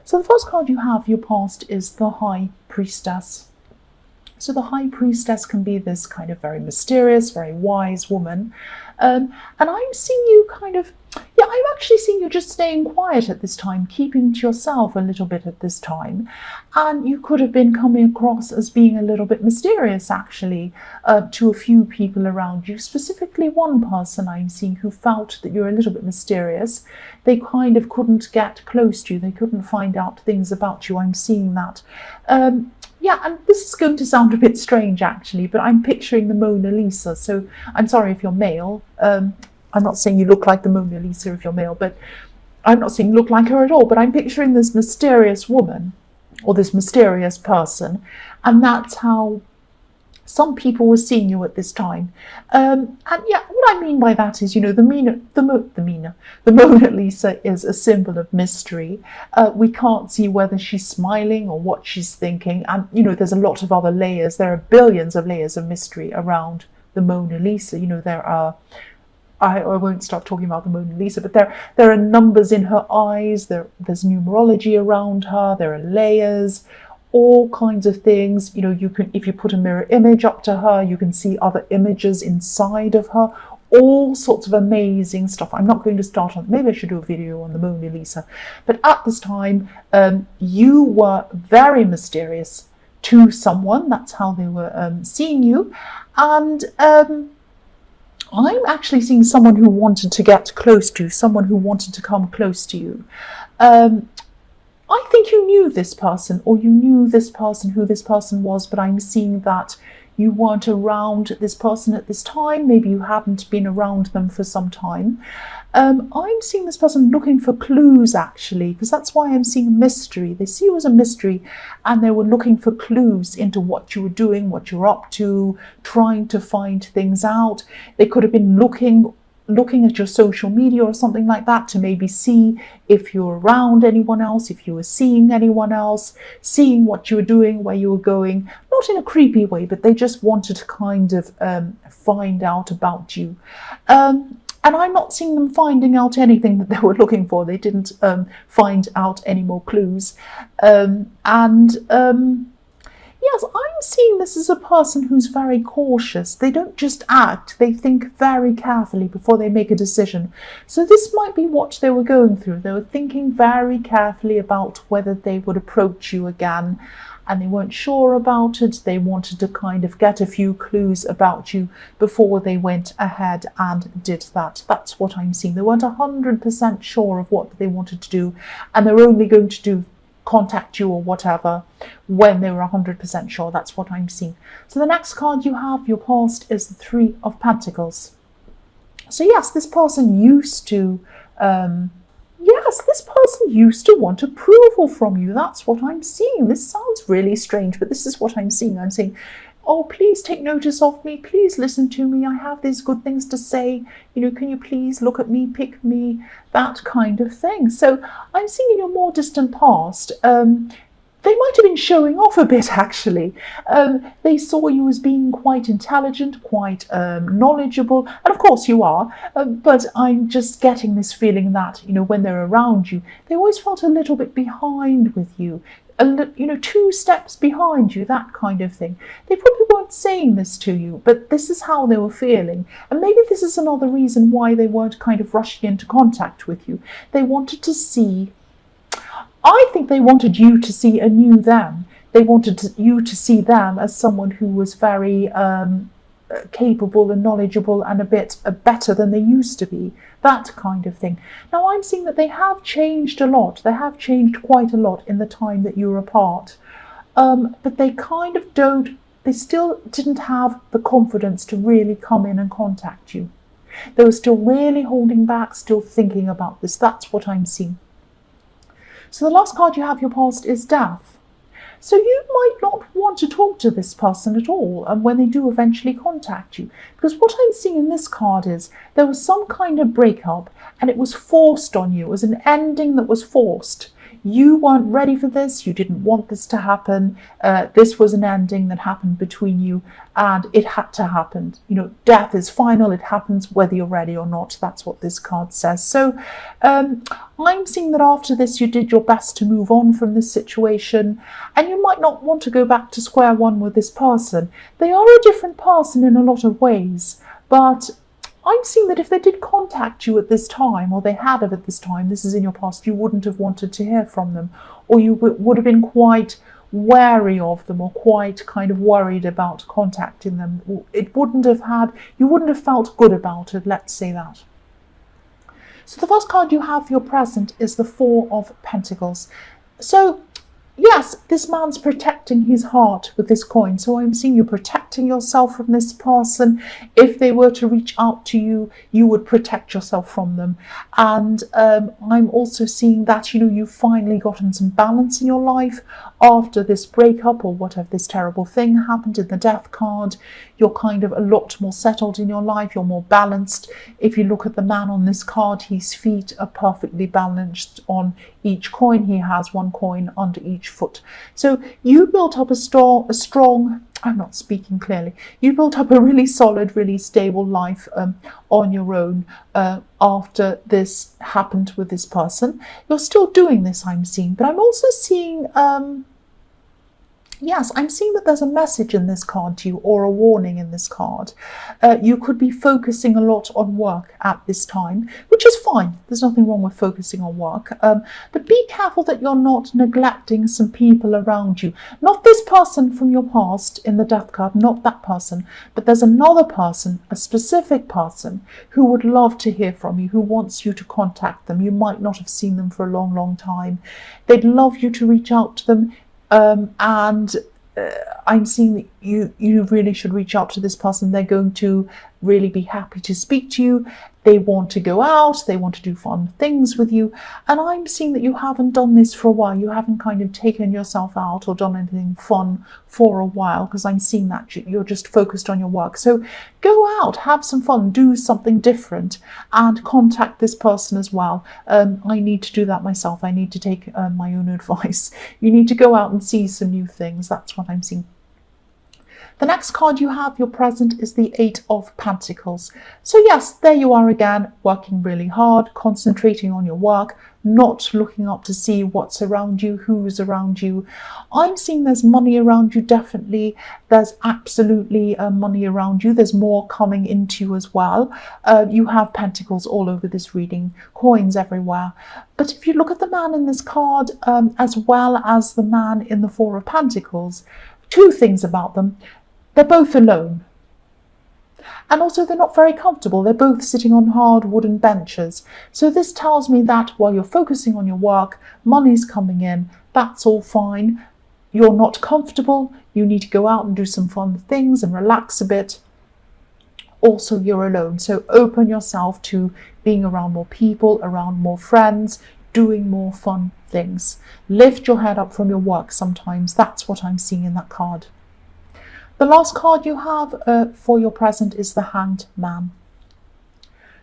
So the first card you have, your past, is the High Priestess. So the High Priestess can be this kind of very mysterious, very wise woman. And I'm seeing you kind of, yeah, I'm actually seeing you just staying quiet at this time, keeping to yourself a little bit at this time. And you could have been coming across as being a little bit mysterious, actually, to a few people around you. Specifically one person I'm seeing who felt that you're a little bit mysterious. They kind of couldn't get close to you. They couldn't find out things about you. I'm seeing that. Yeah, and this is going to sound a bit strange, actually, but I'm picturing the Mona Lisa. So I'm sorry if you're male. I'm not saying you look like the Mona Lisa if you're male, but I'm not saying you look like her at all. But I'm picturing this mysterious woman or this mysterious person. And that's how some people were seeing you at this time. And yeah, what I mean by that is, the Mona Lisa is a symbol of mystery. We can't see whether she's smiling or what she's thinking. And, there's a lot of other layers. There are billions of layers of mystery around the Mona Lisa. There are, I won't start talking about the Mona Lisa, but there are numbers in her eyes. There's numerology around her. There are layers. All kinds of things. You can, if you put a mirror image up to her, you can see other images inside of her. All sorts of amazing stuff. I'm not going to start on, maybe I should do a video on the Mona Lisa. But at this time, you were very mysterious to someone. That's how they were seeing you. And I'm actually seeing someone who wanted to get close to you, someone who wanted to come close to you. I think you knew this person, or you knew this person, who this person was, but I'm seeing that you weren't around this person at this time. Maybe you hadn't been around them for some time. I'm seeing this person looking for clues, actually, because that's why I'm seeing mystery. They see you as a mystery, and they were looking for clues into what you were doing, what you're up to, trying to find things out. They could have been looking at your social media or something like that to maybe see if you're around anyone else, if you were seeing anyone else, seeing what you were doing, where you were going, not in a creepy way, but they just wanted to kind of find out about you. And I'm not seeing them finding out anything that they were looking for. They didn't find out any more clues. Yes, I'm seeing this as a person who's very cautious. They don't just act, they think very carefully before they make a decision. So this might be what they were going through. They were thinking very carefully about whether they would approach you again, and they weren't sure about it. They wanted to kind of get a few clues about you before they went ahead and did that. That's what I'm seeing. They weren't 100% sure of what they wanted to do, and they're only going to contact you or whatever when they were 100% sure. That's what I'm seeing. So the next card you have, your past, is the Three of Pentacles. So yes, this person used to want approval from you. That's what I'm seeing. This sounds really strange, but this is what I'm seeing. I'm saying, oh, please take notice of me. Please listen to me. I have these good things to say. Can you please look at me, pick me, that kind of thing. So I'm seeing in your more distant past, they might have been showing off a bit, actually. They saw you as being quite intelligent, quite knowledgeable, and of course you are, but I'm just getting this feeling that, when they're around you, they always felt a little bit behind with you. 2 steps behind you, that kind of thing. They probably weren't saying this to you, but this is how they were feeling. And maybe this is another reason why they weren't kind of rushing into contact with you. They wanted to see, I think they wanted you to see a new them. They wanted you to see them as someone who was very capable and knowledgeable and a bit better than they used to be, that kind of thing. Now I'm seeing that they have changed a lot. They have changed quite a lot in the time that you were apart, but they kind of they still didn't have the confidence to really come in and contact you. They were still really holding back, still thinking about this. That's what I'm seeing. So the last card you have, your past, is Death. So you might not want to talk to this person at all, and when they do eventually contact you, because what I'm seeing in this card is there was some kind of breakup and it was forced on you. It was an ending that was forced. You weren't ready for this. You didn't want this to happen. This was an ending that happened between you, and it had to happen. Death is final. It happens whether you're ready or not. That's what this card says. So I'm seeing that after this, you did your best to move on from this situation, and you might not want to go back to square one with this person. They are a different person in a lot of ways, but I'm seeing that if they did contact you at this time, or they had at this time, this is in your past, you wouldn't have wanted to hear from them, or you would have been quite wary of them, or quite kind of worried about contacting them. You wouldn't have felt good about it, let's say that. So the first card you have for your present is the Four of Pentacles. So yes, this man's protecting his heart with this coin. So I'm seeing you protecting yourself from this person. If they were to reach out to you, you would protect yourself from them. And I'm also seeing that, you've finally gotten some balance in your life after this breakup, or whatever this terrible thing happened in the Death card. You're kind of a lot more settled in your life. You're more balanced. If you look at the man on this card, his feet are perfectly balanced on each coin. He has one coin under each foot. So you built up a strong, I'm not speaking clearly, you built up a really solid, really stable life on your own after this happened with this person. You're still doing this, I'm seeing, but I'm also seeing yes, I'm seeing that there's a message in this card to you, or a warning in this card. You could be focusing a lot on work at this time, which is fine. There's nothing wrong with focusing on work. But be careful that you're not neglecting some people around you. Not this person from your past in the Death card, not that person, but there's another person, a specific person, who would love to hear from you, who wants you to contact them. You might not have seen them for a long, long time. They'd love you to reach out to them. And I'm seeing that you really should reach out to this person. They're going to really be happy to speak to you. They want to go out, they want to do fun things with you. And I'm seeing that you haven't done this for a while. You haven't kind of taken yourself out or done anything fun for a while, because I'm seeing that you're just focused on your work. So go out, have some fun, do something different, and contact this person as well. I need to do that myself. I need to take my own advice. You need to go out and see some new things. That's what I'm seeing. The next card you have, your present, is the Eight of Pentacles. So yes, there you are again, working really hard, concentrating on your work, not looking up to see what's around you, who's around you. I'm seeing there's money around you, definitely. There's absolutely money around you. There's more coming into you as well. You have pentacles all over this reading, coins everywhere. But if you look at the man in this card, as well as the man in the Four of Pentacles, two things about them. They're both alone. And also they're not very comfortable. They're both sitting on hard wooden benches. So this tells me that while you're focusing on your work, money's coming in, that's all fine. You're not comfortable. You need to go out and do some fun things and relax a bit. Also, you're alone. So open yourself to being around more people, around more friends, doing more fun things. Lift your head up from your work sometimes. That's what I'm seeing in that card. The last card you have for your present is the Hanged Man.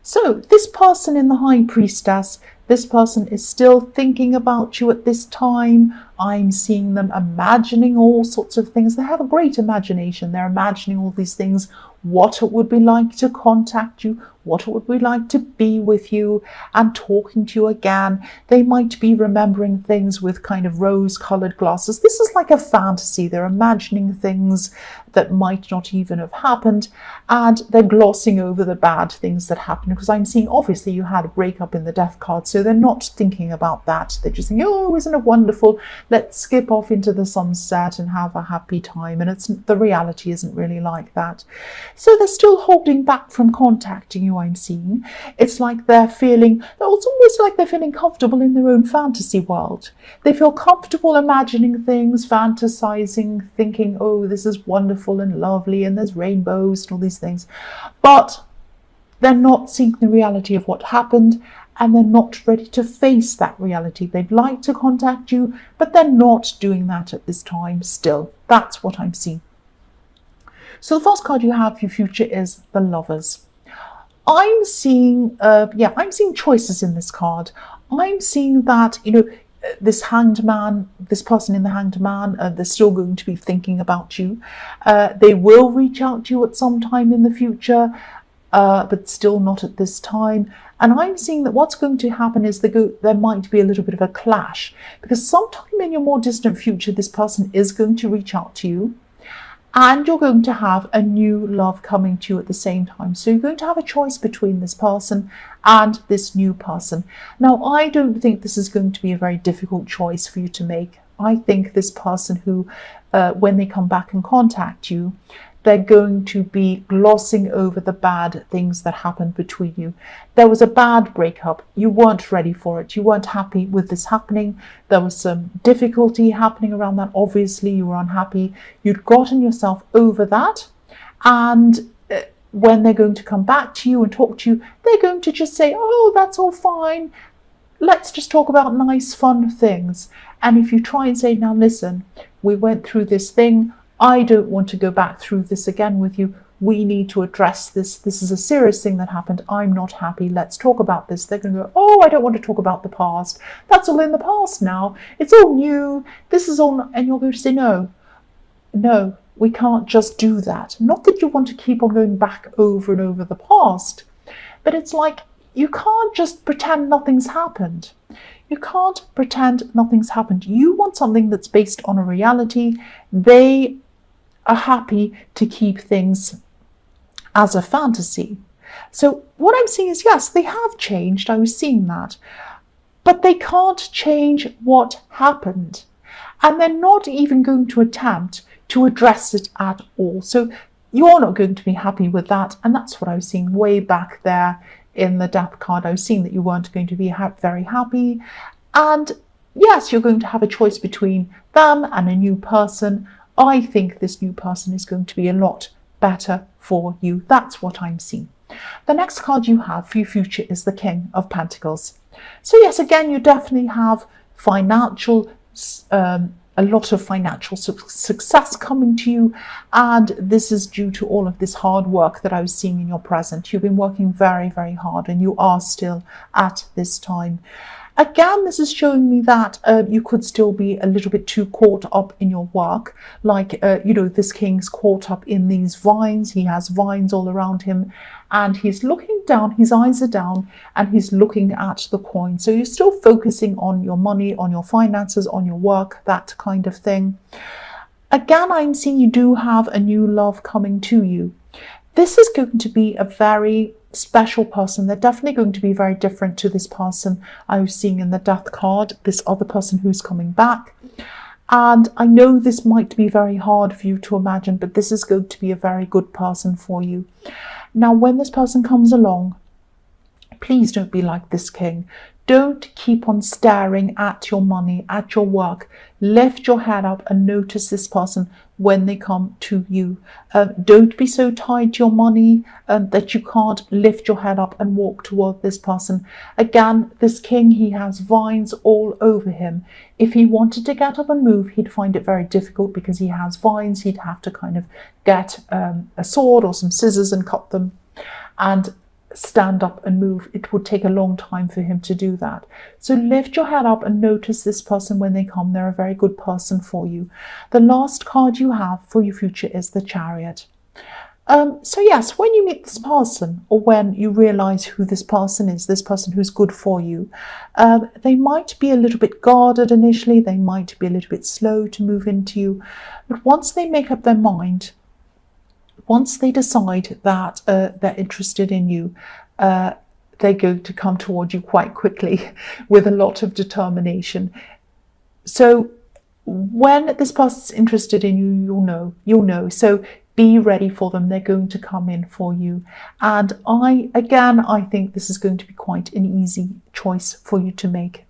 So this person in the High Priestess, this person is still thinking about you at this time. I'm seeing them imagining all sorts of things. They have a great imagination. They're imagining all these things, what it would be like to contact you, what it would be like to be with you and talking to you again. They might be remembering things with kind of rose-coloured glasses. This is like a fantasy. They're imagining things that might not even have happened, and they're glossing over the bad things that happened, because I'm seeing, obviously, you had a breakup in the Death card, so they're not thinking about that. They're just thinking, oh, isn't it wonderful? Let's skip off into the sunset and have a happy time. And the reality isn't really like that. So they're still holding back from contacting you, I'm seeing. It's like it's almost like they're feeling comfortable in their own fantasy world. They feel comfortable imagining things, fantasizing, thinking, oh, this is wonderful and lovely and there's rainbows and all these things. But they're not seeing the reality of what happened, and they're not ready to face that reality. They'd like to contact you, but they're not doing that at this time still. That's what I'm seeing. So the first card you have for your future is the Lovers. I'm seeing choices in this card. I'm seeing that, this hanged man, this person in the hanged man, they're still going to be thinking about you. They will reach out to you at some time in the future, but still not at this time. And I'm seeing that what's going to happen is there might be a little bit of a clash, because sometime in your more distant future, this person is going to reach out to you, and you're going to have a new love coming to you at the same time. So you're going to have a choice between this person and this new person. Now, I don't think this is going to be a very difficult choice for you to make. I think this person who, when they come back and contact you, they're going to be glossing over the bad things that happened between you. There was a bad breakup. You weren't ready for it. You weren't happy with this happening. There was some difficulty happening around that. Obviously, you were unhappy. You'd gotten yourself over that. And when they're going to come back to you and talk to you, they're going to just say, oh, that's all fine. Let's just talk about nice, fun things. And if you try and say, now listen, we went through this thing. I don't want to go back through this again with you. We need to address this. This is a serious thing that happened. I'm not happy. Let's talk about this. They're going to go, oh, I don't want to talk about the past. That's all in the past now. It's all new. This is all. And you're going to say, no, we can't just do that. Not that you want to keep on going back over and over the past, but it's like you can't just pretend nothing's happened. You can't pretend nothing's happened. You want something that's based on a reality. They are happy to keep things as a fantasy. So what I'm seeing is, yes, they have changed. I was seeing that. But they can't change what happened. And they're not even going to attempt to address it at all. So you're not going to be happy with that. And that's what I was seeing way back there in the death card. I was seeing that you weren't going to be very happy. And yes, you're going to have a choice between them and a new person. I think this new person is going to be a lot better for you. That's what I'm seeing. The next card you have for your future is the King of Pentacles. So yes, again, you definitely have a lot of financial success coming to you. And this is due to all of this hard work that I was seeing in your present. You've been working very, very hard, and you are still at this time. Again, this is showing me that you could still be a little bit too caught up in your work. Like, this king's caught up in these vines. He has vines all around him, and he's looking down. His eyes are down, and he's looking at the coin. So you're still focusing on your money, on your finances, on your work, that kind of thing. Again, I'm seeing you do have a new love coming to you. This is going to be a very special person. They're definitely going to be very different to this person I was seeing in the death card, this other person who's coming back. And I know this might be very hard for you to imagine, but this is going to be a very good person for you. Now, when this person comes along, please don't be like this king. Don't keep on staring at your money, at your work. Lift your head up and notice this person when they come to you. Don't be so tied to your money that you can't lift your head up and walk toward this person. Again, this king, he has vines all over him. If he wanted to get up and move, he'd find it very difficult because he has vines. He'd have to kind of get a sword or some scissors and cut them and stand up and move. It would take a long time for him to do that. So lift your head up and notice this person when they come. They're a very good person for you. The last card you have for your future is the Chariot. So yes, when you meet this person, or when you realize who this person is, this person who's good for you, they might be a little bit guarded initially. They might be a little bit slow to move into you. But once they make up their mind, once they decide that they're interested in you, they're going to come toward you quite quickly with a lot of determination. So when this person's interested in you, you'll know. So be ready for them. They're going to come in for you. And I think this is going to be quite an easy choice for you to make.